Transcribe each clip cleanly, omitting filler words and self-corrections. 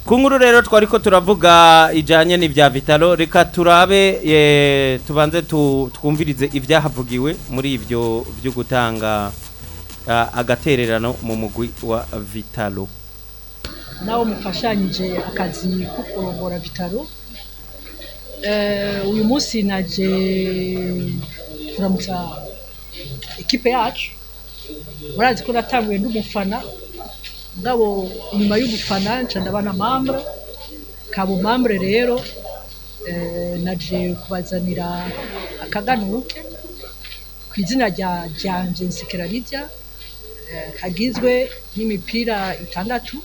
Kunguru rero twariko turavuga ijanye n'ivya Vitalo reka turabe tubanze twumvirize ivyahavugiwe muri ivyo byo gutanga agatererano mu mugwi wa Vitalo. Nawo mufashanyije akazi ko kurongora Vitalo. Uyu munsi naje kuramutsa ekipe yacu. Murazi ko natanguye ndumufana ngabo inyuma y'ubufana nca ndabana membre kabo membre rero naje kubazanira akaganuke kwizina rya Janje Nsikirarijya kagizwe n'imipira 6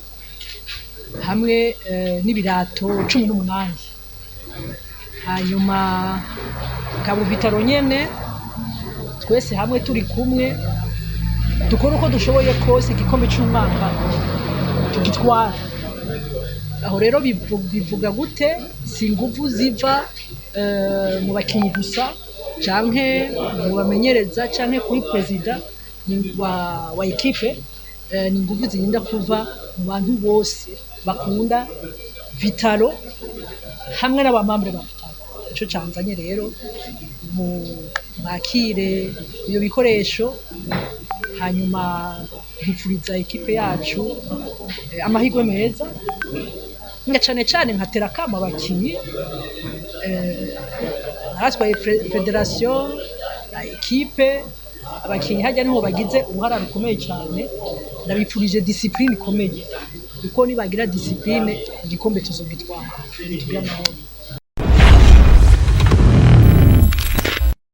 hamwe n'ibirato 18 hanyuma kabo Vitalo nyene twese hamwe turi kumwe dukora uko dushoboye kose igikombe cy'umwaka tugitwara. Aho rero bivuga gute si nguvu ziva mu bakinyi gusa canke mu bamenyereza canke kuri president wa ekipe, ni nguvu zirinda kuva mu bantu bose bakunda Vitalo hamwe n'abamambre ba Vitalo. Ico canzanye rero mu makire iyo bikoresho hanyuma hifuriza ekipe yacu amahirwe meza nga cane nkatera kama abakinyi natwaye federation ekipe abakinyi hajya niho bagize uruhara rukomeye cyane ndabipfurije discipline ikomeye kuko nibagira discipline igikombe tuzogitwara.